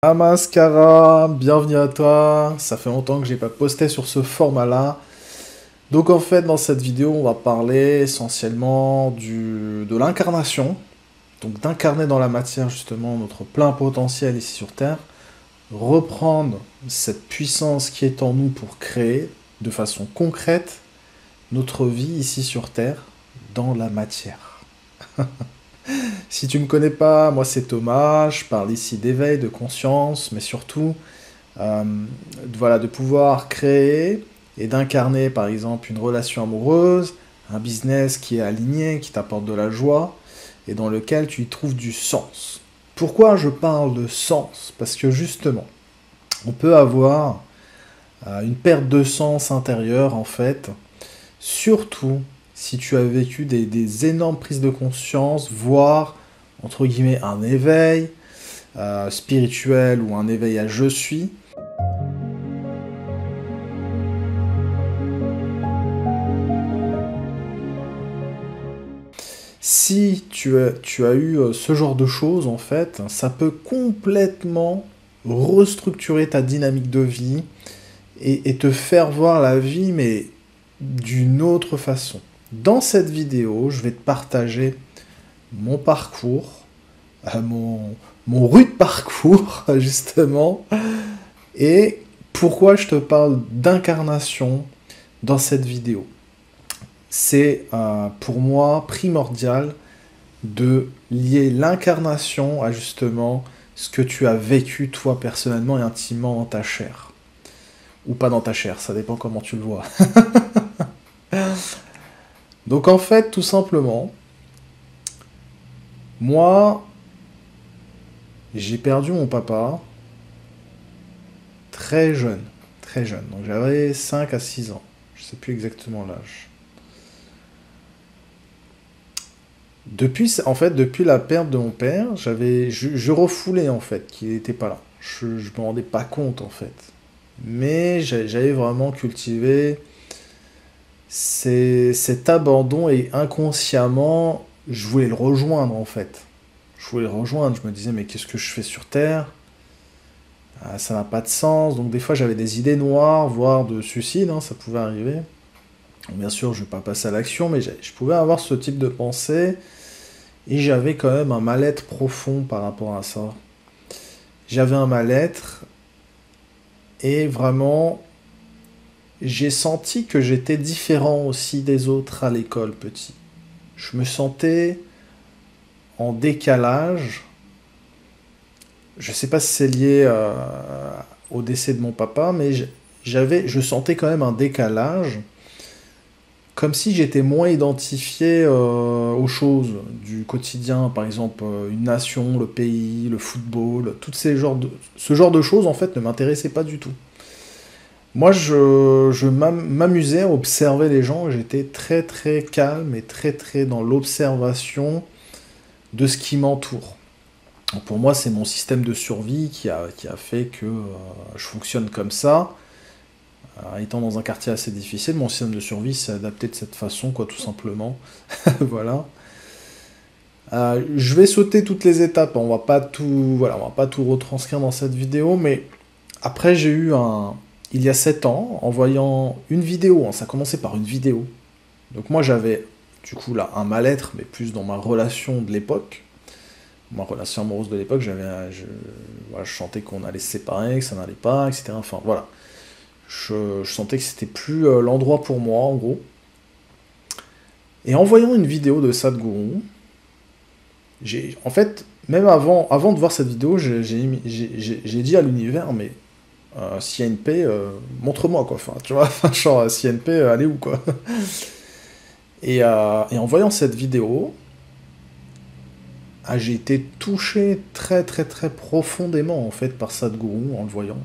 Mascara, bienvenue à toi. Ça fait longtemps que j'ai pas posté sur ce format-là. Donc en fait, dans cette vidéo, on va parler essentiellement de l'incarnation. Donc d'incarner dans la matière justement notre plein potentiel ici sur Terre. Reprendre cette puissance qui est en nous pour créer de façon concrète notre vie ici sur Terre dans la matière. Si tu me connais pas, moi c'est Thomas, je parle ici d'éveil, de conscience, mais surtout euh, voilà, de pouvoir créer et d'incarner par exemple une relation amoureuse, un business qui est aligné, qui t'apporte de la joie et dans lequel tu y trouves du sens. Pourquoi je parle de sens? Parce que justement, on peut avoir une perte de sens intérieur en fait, surtout si tu as vécu des énormes prises de conscience, voire entre guillemets un éveil spirituel ou un éveil à je suis. Si tu as eu ce genre de choses, en fait, ça peut complètement restructurer ta dynamique de vie et te faire voir la vie, mais d'une autre façon. Dans cette vidéo, je vais te partager mon parcours, mon rude parcours, justement, et pourquoi je te parle d'incarnation dans cette vidéo. C'est pour moi primordial de lier l'incarnation à justement ce que tu as vécu toi personnellement et intimement dans ta chair. Ou pas dans ta chair, ça dépend comment tu le vois. Donc en fait, tout simplement, moi, j'ai perdu mon papa très jeune. Très jeune. Donc j'avais 5 à 6 ans. Je sais plus exactement l'âge. Depuis la perte de mon père, je refoulais en fait qu'il n'était pas là. Je me rendais pas compte en fait. Mais j'avais vraiment cultivé cet abandon et inconsciemment, je voulais le rejoindre en fait. Je voulais le rejoindre, je me disais mais qu'est-ce que je fais sur Terre? Ça n'a pas de sens. Donc des fois j'avais des idées noires, voire de suicide, hein, ça pouvait arriver. Donc, bien sûr je ne vais pas passer à l'action, mais je pouvais avoir ce type de pensée. Et j'avais quand même un mal-être profond par rapport à ça. J'avais un mal-être et vraiment, j'ai senti que j'étais différent aussi des autres à l'école petit. Je me sentais en décalage. Je sais pas si c'est lié au décès de mon papa, mais je sentais quand même un décalage, comme si j'étais moins identifié aux choses du quotidien, par exemple une nation, le pays, le football, ce genre de choses en fait ne m'intéressaient pas du tout. Moi, je m'amusais à observer les gens, j'étais très très calme et très très dans l'observation de ce qui m'entoure. Donc, pour moi, c'est mon système de survie qui a fait que je fonctionne comme ça. Étant dans un quartier assez difficile, mon système de survie s'est adapté de cette façon, quoi, tout simplement. Voilà. Je vais sauter toutes les étapes, on va pas tout, voilà, on va pas tout retranscrire dans cette vidéo, mais après il y a 7 ans, en voyant une vidéo, hein, ça a commencé par une vidéo. Donc moi j'avais, du coup là, un mal-être, mais plus dans ma relation de l'époque, ma relation amoureuse de l'époque, voilà, je sentais qu'on allait se séparer, que ça n'allait pas, etc. Enfin voilà. Je sentais que c'était plus l'endroit pour moi, en gros. Et en voyant une vidéo de Sadhguru, en fait, même avant de voir cette vidéo, j'ai dit à l'univers, mais s'il y a une paix, montre-moi, quoi. Enfin, tu vois, enfin, genre, s'il y a une paix, allez où, quoi. Et en voyant cette vidéo, j'ai été touché très, très, très profondément, en fait, par Sadhguru en le voyant.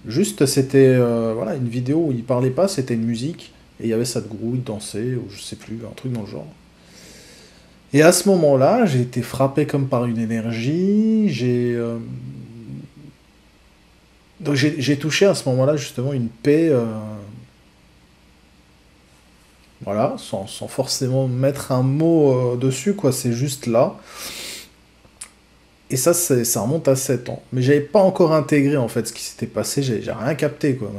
Juste, c'était voilà, une vidéo où il parlait pas, c'était une musique, et il y avait Sadhguru, il dansait, ou je sais plus, un truc dans le genre. Et à ce moment-là, j'ai été frappé comme par une énergie, donc j'ai touché à ce moment-là justement une paix, voilà, sans forcément mettre un mot dessus, quoi, c'est juste là. Et ça remonte à 7 ans. Mais j'avais pas encore intégré en fait ce qui s'était passé, j'ai rien capté quoi.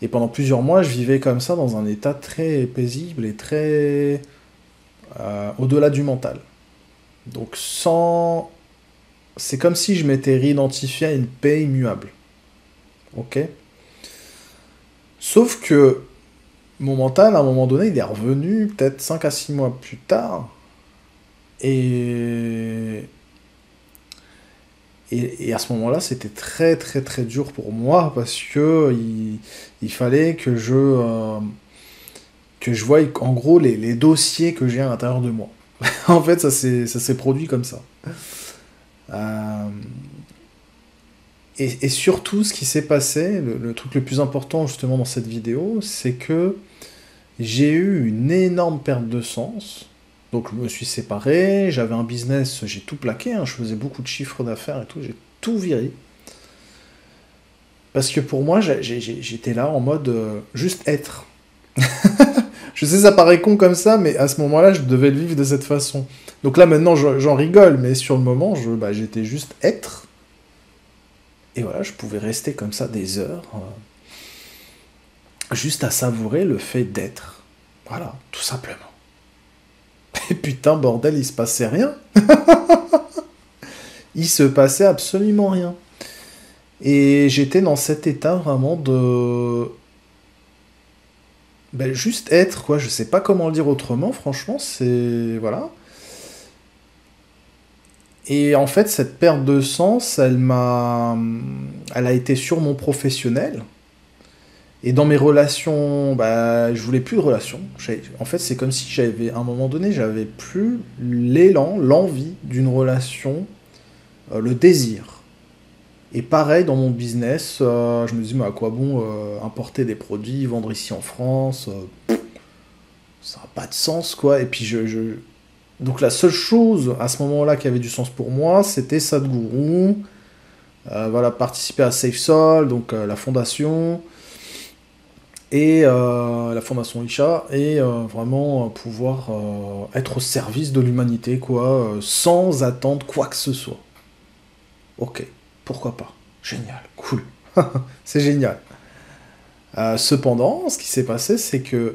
Et pendant plusieurs mois, je vivais comme ça dans un état très paisible et très au-delà du mental. Donc sans... C'est comme si je m'étais réidentifié à une paix immuable. Ok. Sauf que mon mental, à un moment donné, il est revenu peut-être 5 à 6 mois plus tard. Et, et à ce moment-là, c'était très très très dur pour moi parce que il fallait que je voie en gros les dossiers que j'ai à l'intérieur de moi. En fait, ça s'est produit comme ça. Euh, et surtout, ce qui s'est passé, le truc le plus important justement dans cette vidéo, c'est que j'ai eu une énorme perte de sens. Donc je me suis séparé, j'avais un business, j'ai tout plaqué, hein, je faisais beaucoup de chiffres d'affaires et tout, j'ai tout viré. Parce que pour moi, j'étais là en mode juste être. Je sais, ça paraît con comme ça, mais à ce moment-là, je devais le vivre de cette façon. Donc là, maintenant, j'en rigole, mais sur le moment, j'étais juste être. Et voilà, je pouvais rester comme ça des heures, juste à savourer le fait d'être. Voilà, tout simplement. Et putain, bordel, il se passait rien. Il se passait absolument rien. Et j'étais dans cet état vraiment de... Ben, juste être, quoi. Je sais pas comment le dire autrement, franchement, c'est... Voilà. Et en fait, cette perte de sens, Elle a été sur mon professionnel. Et dans mes relations, bah, je voulais plus de relations. En fait, c'est comme si j'avais, à un moment donné, j'avais plus l'élan, l'envie d'une relation, le désir. Et pareil, dans mon business, je me dis, mais à quoi bon importer des produits, vendre ici en France, ça n'a pas de sens, quoi. Et puis, donc la seule chose à ce moment-là qui avait du sens pour moi, c'était Sadhguru, voilà, participer à SafeSol, donc la fondation, et la fondation Isha, et vraiment pouvoir être au service de l'humanité, quoi, sans attendre quoi que ce soit. Ok, pourquoi pas. Génial, cool. C'est génial. Cependant, ce qui s'est passé, c'est qu'à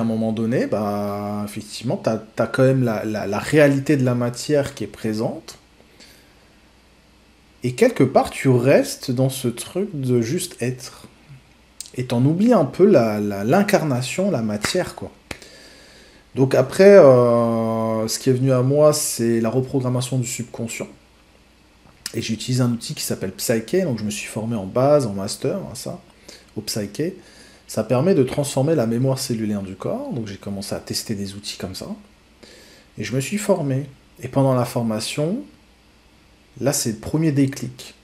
un moment donné, bah, effectivement, t'as quand même la réalité de la matière qui est présente, et quelque part, tu restes dans ce truc de juste être. Et t'en oublies un peu l'incarnation, la matière, quoi. Donc après, ce qui est venu à moi, c'est la reprogrammation du subconscient. Et j'ai utilisé un outil qui s'appelle Psyche, donc je me suis formé en base, en master, hein, ça, au Psyche. Ça permet de transformer la mémoire cellulaire du corps, donc j'ai commencé à tester des outils comme ça. Et je me suis formé. Et pendant la formation, là c'est le premier déclic.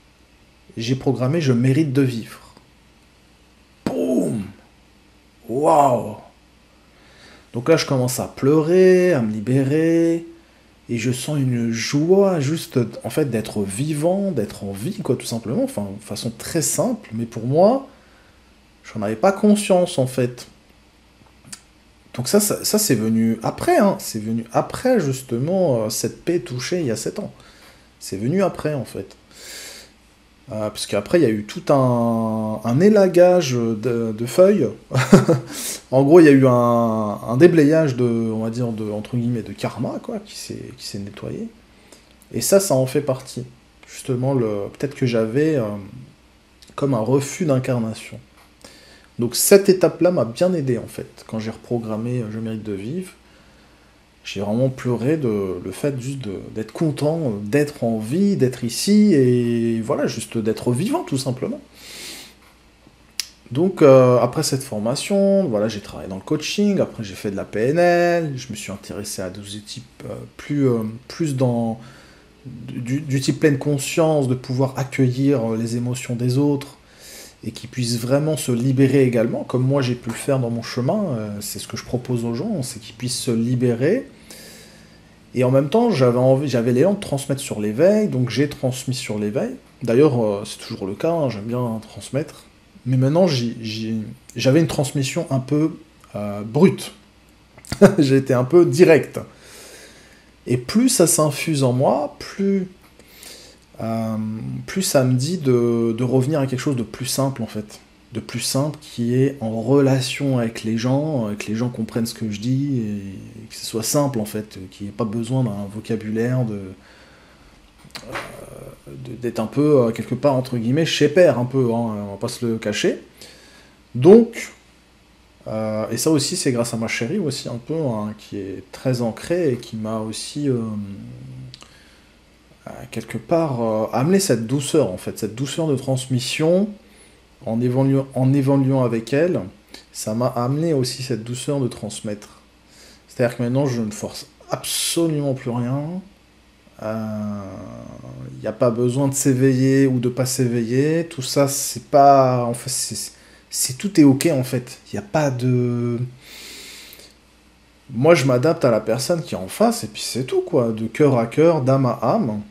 J'ai programmé «Je mérite de vivre». Boum! Waouh! Donc là je commence à pleurer, à me libérer, et je sens une joie juste en fait d'être vivant, d'être en vie, quoi, tout simplement, enfin de façon très simple, mais pour moi, j'en avais pas conscience en fait. Donc ça c'est venu après, hein. C'est venu après justement cette paix touchée il y a 7 ans. C'est venu après en fait. Parce qu'après il y a eu tout un élagage de feuilles. En gros il y a eu un déblayage de, on va dire, entre guillemets, de karma, quoi, qui s'est nettoyé. Et ça en fait partie. Justement, peut-être que j'avais comme un refus d'incarnation. Donc cette étape-là m'a bien aidé en fait. Quand j'ai reprogrammé «Je mérite de vivre», j'ai vraiment pleuré le fait juste d'être content, d'être en vie, d'être ici, et voilà, juste d'être vivant tout simplement. Donc après cette formation, voilà, j'ai travaillé dans le coaching, après j'ai fait de la PNL, je me suis intéressé à des types plus dans du type pleine conscience, de pouvoir accueillir les émotions des autres, et qui puissent vraiment se libérer également, comme moi j'ai pu le faire dans mon chemin. C'est ce que je propose aux gens, c'est qu'ils puissent se libérer. Et en même temps, j'avais l'élan de transmettre sur l'éveil, donc j'ai transmis sur l'éveil. D'ailleurs, c'est toujours le cas, hein, j'aime bien transmettre. Mais maintenant, j'avais une transmission un peu brute. J'ai été un peu direct. Et plus ça s'infuse en moi, plus ça me dit de revenir à quelque chose de plus simple en fait. De plus simple qui est en relation avec les gens, que les gens comprennent ce que je dis, et que ce soit simple en fait, qu'il n'y ait pas besoin d'un vocabulaire d'être un peu, quelque part, entre guillemets, chez père, un peu, hein, on va pas se le cacher. Donc, et ça aussi, c'est grâce à ma chérie aussi, un peu, hein, qui est très ancrée et qui m'a aussi, quelque part, amené cette douceur, en fait, cette douceur de transmission, en évoluant avec elle, ça m'a amené aussi cette douceur de transmettre. C'est-à-dire que maintenant, je ne force absolument plus rien. Il n'y a pas besoin de s'éveiller ou de pas s'éveiller. Tout ça, c'est pas. En fait, tout est ok en fait. Il n'y a pas de. Moi, je m'adapte à la personne qui est en face et puis c'est tout quoi. De cœur à cœur, d'âme à âme.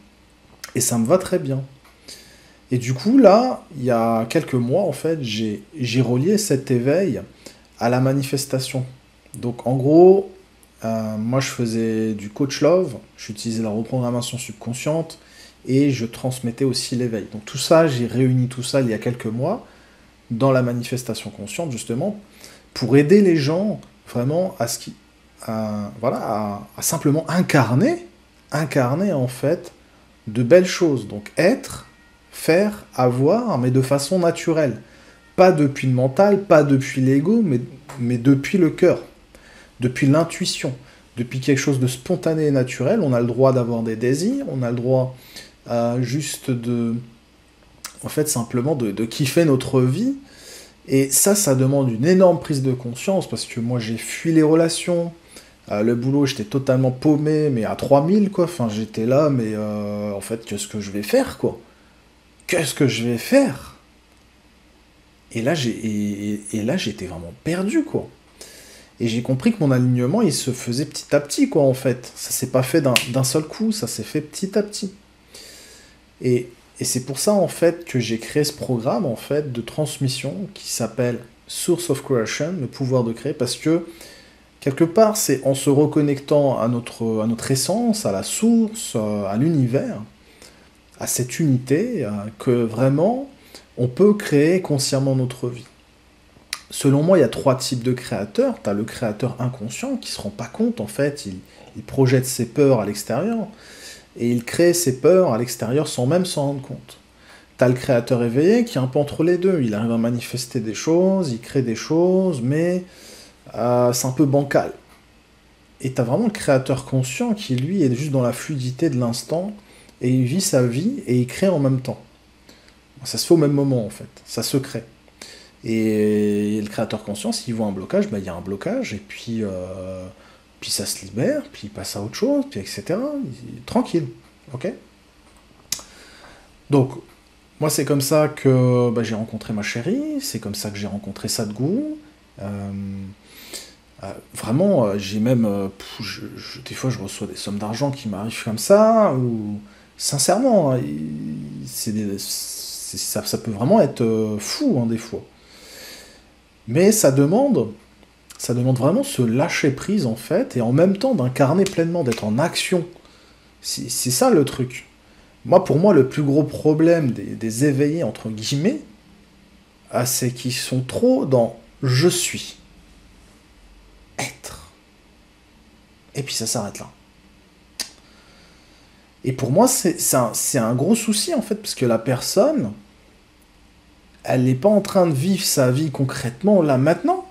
Et ça me va très bien. Et du coup, là, il y a quelques mois, en fait, j'ai relié cet éveil à la manifestation. Donc, en gros, moi, je faisais du coach love, j'utilisais la reprogrammation subconsciente et je transmettais aussi l'éveil. Donc, tout ça, j'ai réuni tout ça il y a quelques mois dans la manifestation consciente, justement, pour aider les gens vraiment à voilà, à simplement incarner, en fait, de belles choses. Donc, être, faire, avoir, mais de façon naturelle. Pas depuis le mental, pas depuis l'ego, mais depuis le cœur, depuis l'intuition, depuis quelque chose de spontané et naturel. On a le droit d'avoir des désirs, on a le droit juste en fait, simplement de kiffer notre vie. Et ça demande une énorme prise de conscience, parce que moi, j'ai fui les relations. Le boulot, j'étais totalement paumé, mais à 3000, quoi. Enfin, j'étais là, mais en fait, qu'est-ce que je vais faire, quoi? Qu'est-ce que je vais faire? Et là, j'étais vraiment perdu, quoi. Et j'ai compris que mon alignement, il se faisait petit à petit, quoi, en fait. Ça s'est pas fait d'un seul coup, ça s'est fait petit à petit. Et c'est pour ça, en fait, que j'ai créé ce programme, en fait, de transmission qui s'appelle Source of Creation, le pouvoir de créer, parce que, quelque part, c'est en se reconnectant à notre essence, à la source, à l'univers, à cette unité, que vraiment, on peut créer consciemment notre vie. Selon moi, il y a 3 types de créateurs. Tu as le créateur inconscient qui ne se rend pas compte, en fait, il projette ses peurs à l'extérieur, et il crée ses peurs à l'extérieur sans même s'en rendre compte. Tu as le créateur éveillé qui est un peu entre les deux. Il arrive à manifester des choses, il crée des choses, mais c'est un peu bancal. Et tu as vraiment le créateur conscient qui, lui, est juste dans la fluidité de l'instant, et il vit sa vie, et il crée en même temps. Ça se fait au même moment, en fait. Ça se crée. Et le créateur conscient, s'il voit un blocage, bah, il y a un blocage, et puis ça se libère, puis il passe à autre chose, puis etc. Tranquille, ok? Donc, moi, c'est comme ça que bah, j'ai rencontré ma chérie, c'est comme ça que j'ai rencontré Sadhguru. Vraiment, j'ai même... des fois, je reçois des sommes d'argent qui m'arrivent comme ça, ou... Sincèrement, hein, ça peut vraiment être fou, hein, des fois. Mais ça demande vraiment se lâcher prise, en fait, et en même temps d'incarner pleinement, d'être en action. C'est ça, le truc. Pour moi, le plus gros problème des éveillés, entre guillemets, c'est qu'ils sont trop dans «je suis», être. Et puis ça s'arrête là. Et pour moi, c'est un gros souci, en fait, parce que la personne, elle n'est pas en train de vivre sa vie concrètement, là, maintenant.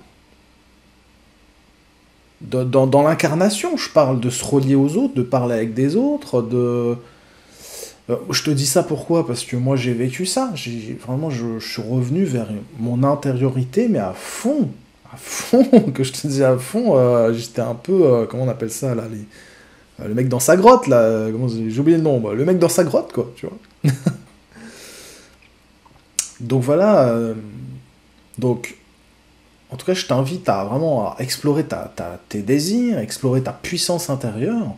Dans l'incarnation, je parle de se relier aux autres, de parler avec des autres, je te dis ça pourquoi? Parce que moi j'ai vécu ça. Vraiment, je suis revenu vers mon intériorité, mais à fond, que je te dis à fond. J'étais un peu, comment on appelle ça là, le mec dans sa grotte là. J'ai oublié le nom. Le mec dans sa grotte, quoi, tu vois. Donc voilà. Donc, en tout cas, je t'invite à vraiment à explorer tes désirs, explorer ta puissance intérieure,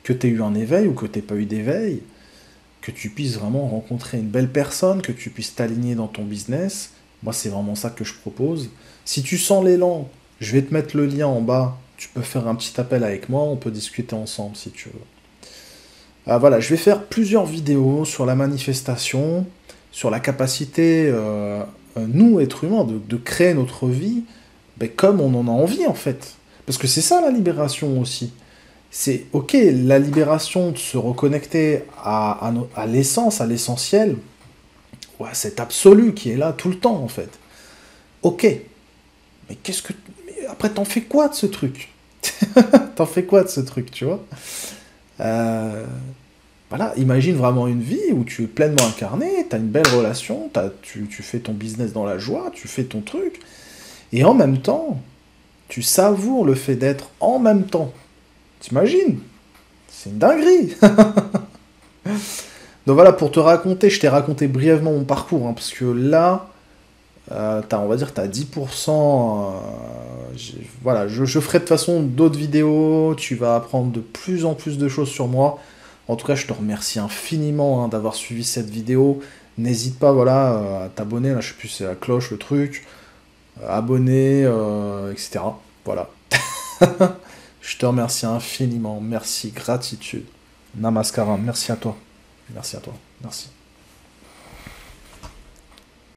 que tu aies eu un éveil ou que tu n'aies pas eu d'éveil, que tu puisses vraiment rencontrer une belle personne, que tu puisses t'aligner dans ton business. Moi, c'est vraiment ça que je propose. Si tu sens l'élan, je vais te mettre le lien en bas. Tu peux faire un petit appel avec moi, on peut discuter ensemble si tu veux. Voilà, je vais faire plusieurs vidéos sur la manifestation, sur la capacité, nous, êtres humains, de créer notre vie ben, comme on en a envie, en fait. Parce que c'est ça la libération aussi. C'est, ok, la libération de se reconnecter à l'essence, à l'essentiel, ouais, cet absolu qui est là tout le temps, en fait. Ok, mais qu'est-ce que... mais après, t'en fais quoi de ce truc? T'en fais quoi de ce truc, tu vois? Euh, Voilà, imagine vraiment une vie où tu es pleinement incarné, tu as une belle relation, tu fais ton business dans la joie, tu fais ton truc, et en même temps, tu savoures le fait d'être en même temps. T'imagines? C'est une dinguerie! Donc voilà, pour te raconter, je t'ai raconté brièvement mon parcours, hein, parce que là, on va dire, tu as 10%. Voilà, je ferai de toute façon d'autres vidéos, tu vas apprendre de plus en plus de choses sur moi. En tout cas, je te remercie infiniment hein, d'avoir suivi cette vidéo. N'hésite pas, voilà, à t'abonner, là, je sais plus, c'est la cloche, le truc, abonner, etc. Voilà. Je te remercie infiniment, merci, gratitude. Namaskaram, merci à toi. Merci à toi, merci.